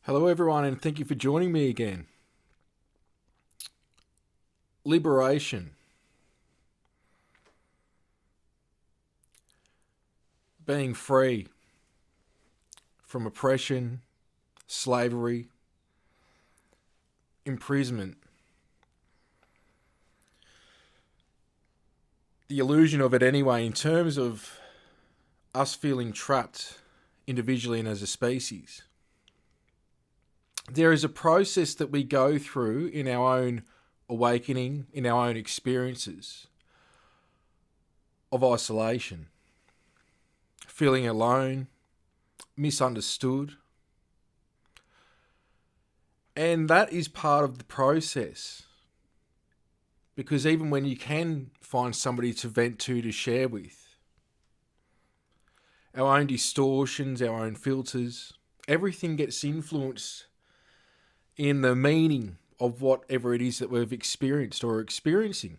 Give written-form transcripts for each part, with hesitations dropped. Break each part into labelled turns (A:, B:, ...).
A: Hello, everyone, and thank you for joining me again. Liberation. Being free from oppression, slavery, imprisonment. The illusion of it, anyway, in terms of us feeling trapped individually and as a species. There is a process that we go through in our own awakening, in our own experiences of isolation, feeling alone, misunderstood. And that is part of the process. Because even when you can find somebody to vent to share with, our own distortions, our own filters, everything gets influenced in the meaning of whatever it is that we've experienced or are experiencing.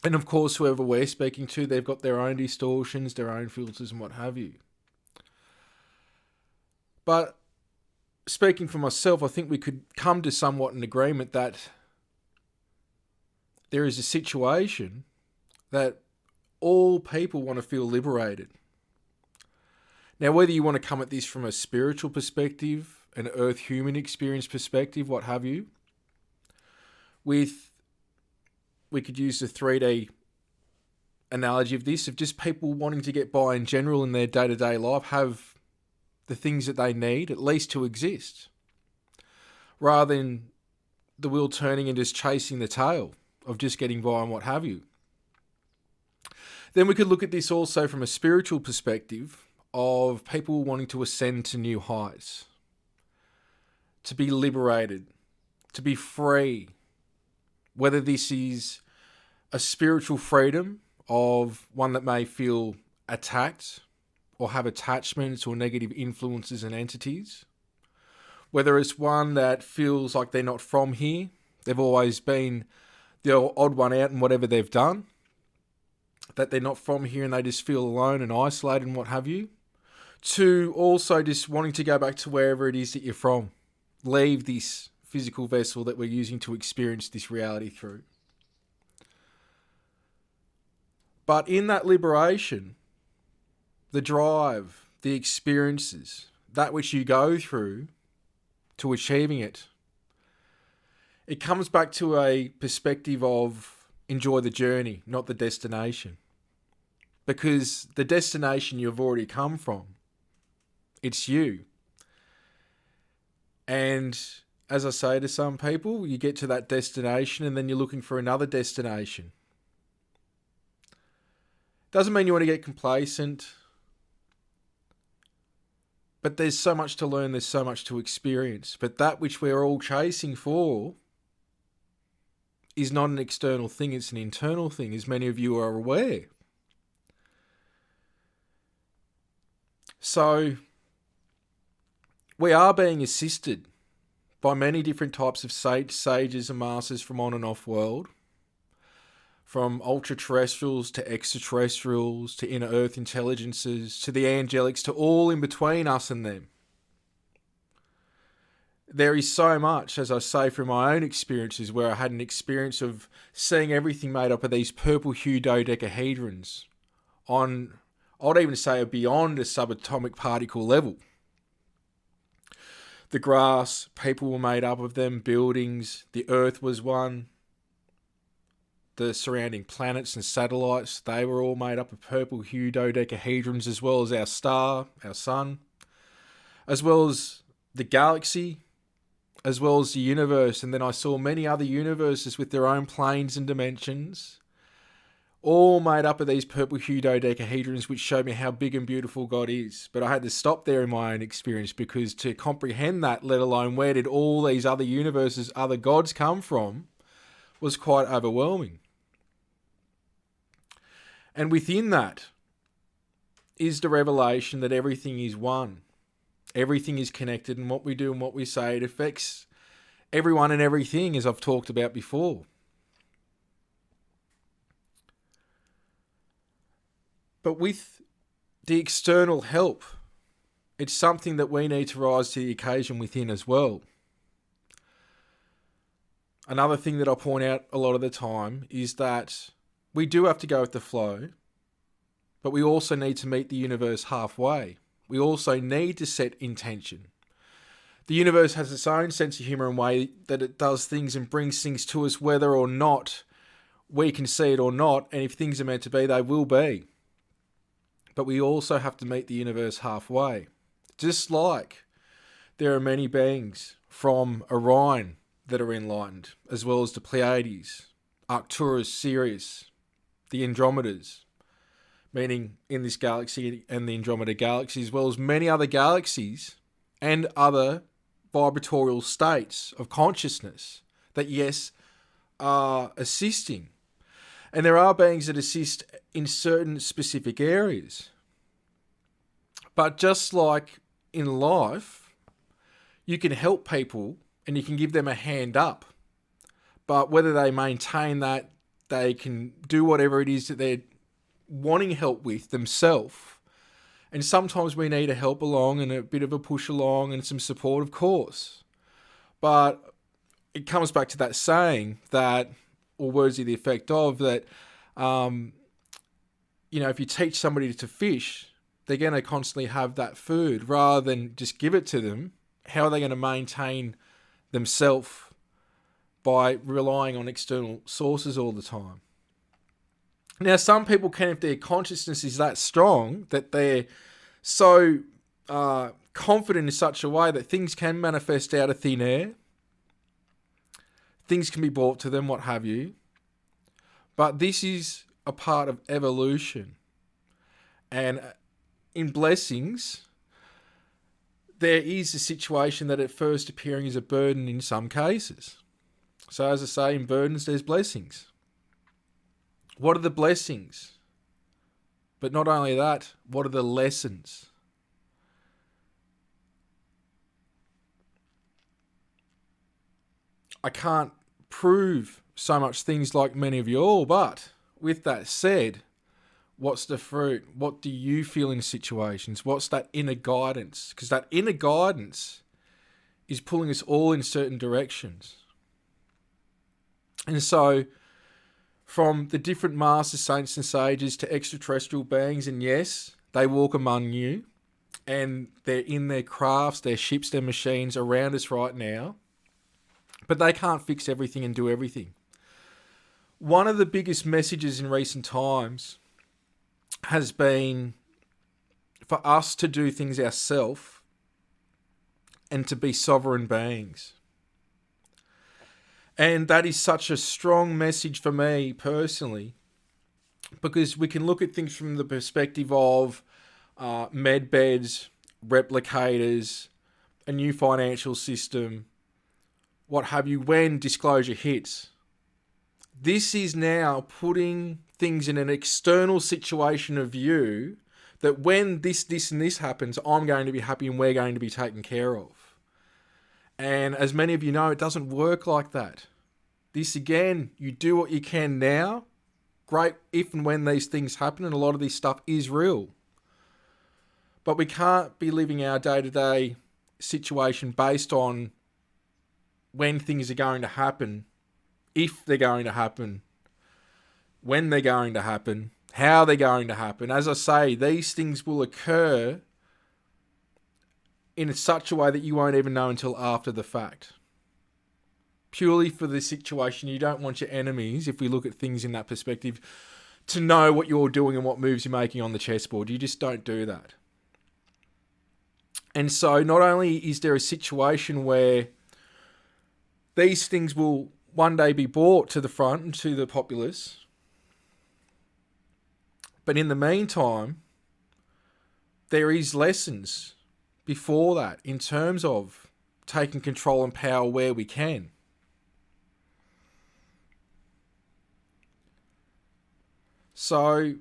A: And of course, whoever we're speaking to, they've got their own distortions, their own filters and what have you. But speaking for myself, I think we could come to somewhat an agreement that there is a situation that all people want to feel liberated. Now, whether you want to come at this from a spiritual perspective, an earth human experience perspective, what have you, we could use the 3D analogy of this, of just people wanting to get by in general in their day-to-day life, have the things that they need, at least to exist, rather than the wheel turning and just chasing the tail of just getting by and what have you. Then we could look at this also from a spiritual perspective of people wanting to ascend to new heights, to be liberated, to be free, whether this is a spiritual freedom of one that may feel attacked or have attachments or negative influences and entities, whether it's one that feels like they're not from here, they've always been the odd one out in whatever they've done, that they're not from here and they just feel alone and isolated and what have you, to also just wanting to go back to wherever it is that you're from. Leave this physical vessel that we're using to experience this reality through. But in that liberation, the drive, the experiences, that which you go through to achieving it, it comes back to a perspective of enjoy the journey, not the destination. Because the destination you've already come from, it's you. And as I say to some people, you get to that destination and then you're looking for another destination. Doesn't mean you want to get complacent, but there's so much to learn, there's so much to experience. But that which we're all chasing for is not an external thing, it's an internal thing, as many of you are aware. So we are being assisted by many different types of sages and masters from on and off world, from ultra-terrestrials to extraterrestrials to inner earth intelligences to the angelics to all in between us and them. There is so much, as I say, from my own experiences where I had an experience of seeing everything made up of these purple hue dodecahedrons on, I'd even say, beyond a subatomic particle level. The grass, people were made up of them, buildings, the earth was one. The surrounding planets and satellites, they were all made up of purple hue dodecahedrons, as well as our star, our sun, as well as the galaxy, as well as the universe. And then I saw many other universes with their own planes and dimensions, all made up of these purple hue dodecahedrons, which showed me how big and beautiful God is. But I had to stop there in my own experience, because to comprehend that, let alone where did all these other universes, other gods come from, was quite overwhelming. And within that is the revelation that everything is one. Everything is connected, and what we do and what we say, it affects everyone and everything, as I've talked about before. But with the external help it's something that we need to rise to the occasion within as well. Another thing that I point out a lot of the time is that we do have to go with the flow, but we also need to meet the universe halfway. We also need to set intention. The universe has its own sense of humour and way that it does things and brings things to us whether or not we can see it or not, and if things are meant to be, they will be. But we also have to meet the universe halfway. Just like there are many beings from Orion that are enlightened, as well as the Pleiades, Arcturus, Sirius, the Andromedas, meaning in this galaxy and the Andromeda galaxy, as well as many other galaxies and other vibratorial states of consciousness that, yes, are assisting. And there are beings that assist in certain specific areas. But just like in life, you can help people and you can give them a hand up. But whether they maintain that, they can do whatever it is that they're wanting help with themselves. And sometimes we need a help along and a bit of a push along and some support, of course. But it comes back to that saying that, or words to the effect of that, if you teach somebody to fish, they're going to constantly have that food rather than just give it to them. How are they going to maintain themselves by relying on external sources all the time? Now, some people can, if their consciousness is that strong, that they're so confident in such a way that things can manifest out of thin air. Things can be brought to them, what have you. But this is a part of evolution. And in blessings, there is a situation that at first appearing is a burden in some cases. So as I say, in burdens, there's blessings. What are the blessings? But not only that, what are the lessons? I can't prove so much things like many of you all, but with that said, what's the fruit? What do you feel in situations? What's that inner guidance? Because that inner guidance is pulling us all in certain directions. And so, from the different masters, saints and sages to extraterrestrial beings, and yes, they walk among you, and they're in their crafts, their ships, their machines around us right now, but they can't fix everything and do everything. One of the biggest messages in recent times has been for us to do things ourselves and to be sovereign beings. And that is such a strong message for me personally, because we can look at things from the perspective of med beds, replicators, a new financial system, what have you, when disclosure hits. This is now putting things in an external situation of view that when this and this happens, I'm going to be happy and we're going to be taken care of. And as many of you know, it doesn't work like that. This again, you do what you can now. Great if and when these things happen, and a lot of this stuff is real. But we can't be living our day-to-day situation based on when things are going to happen, if they're going to happen, when they're going to happen, how they're going to happen. As I say, these things will occur in such a way that you won't even know until after the fact. Purely for the situation, you don't want your enemies, if we look at things in that perspective, to know what you're doing and what moves you're making on the chessboard. You just don't do that. And so not only is there a situation where these things will one day be brought to the front and to the populace, but in the meantime, there is lessons before that in terms of taking control and power where we can. So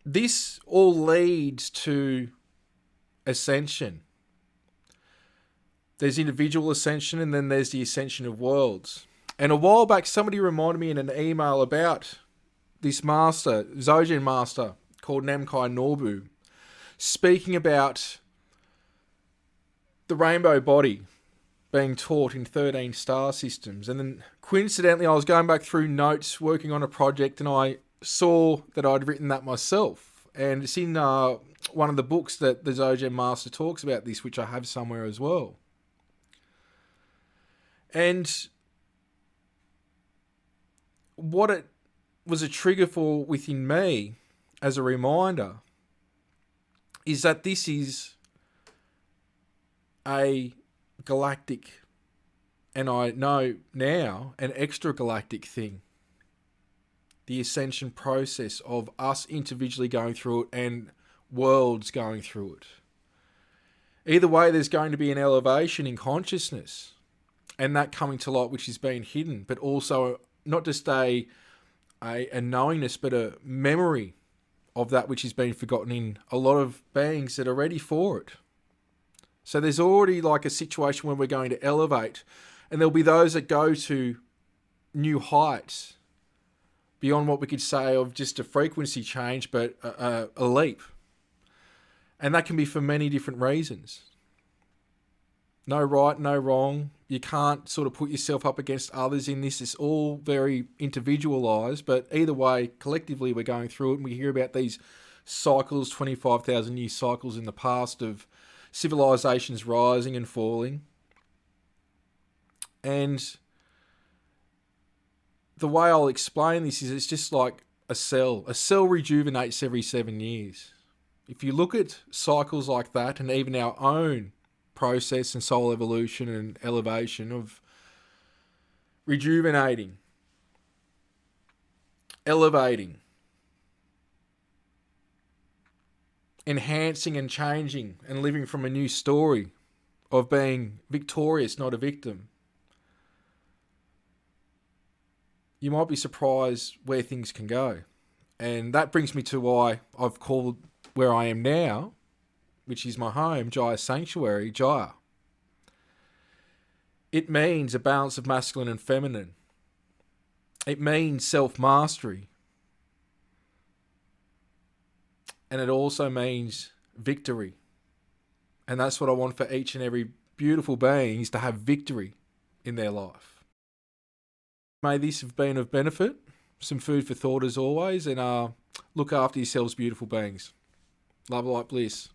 A: this all leads to ascension. There's individual ascension, and then there's the ascension of worlds. And a while back, somebody reminded me in an email about this master, Zojin master, called Namkai Norbu. speaking about the rainbow body being taught in 13 star systems. And then coincidentally, I was going back through notes working on a project and I saw that I'd written that myself. And it's in one of the books that the Zodiac Master talks about this, which I have somewhere as well. And what it was a trigger for within me as a reminder is that this is a galactic, and I know now, an extragalactic thing. The ascension process of us individually going through it and worlds going through it. Either way, there's going to be an elevation in consciousness and that coming to light which has been hidden, but also not just a knowingness, but a memory of that which has been forgotten in a lot of beings that are ready for it. So there's already like a situation where we're going to elevate, and there'll be those that go to new heights beyond what we could say of just a frequency change, but a leap. And that can be for many different reasons. No right, no wrong. You can't sort of put yourself up against others in this. It's all very individualised, but either way, collectively we're going through it, and we hear about these cycles, 25,000 year cycles in the past of civilizations rising and falling. And the way I'll explain this is it's just like a cell. A cell rejuvenates every 7 years. If you look at cycles like that, and even our own process and soul evolution and elevation of rejuvenating, elevating, enhancing and changing and living from a new story of being victorious, not a victim, you might be surprised where things can go. And that brings me to why I've called where I am now, which is my home, Jaya Sanctuary, Jaya. It means a balance of masculine and feminine. It means self-mastery. And it also means victory. And that's what I want for each and every beautiful being, is to have victory in their life. May this have been of benefit. Some food for thought as always. And look after yourselves, beautiful beings. Love, light, bliss.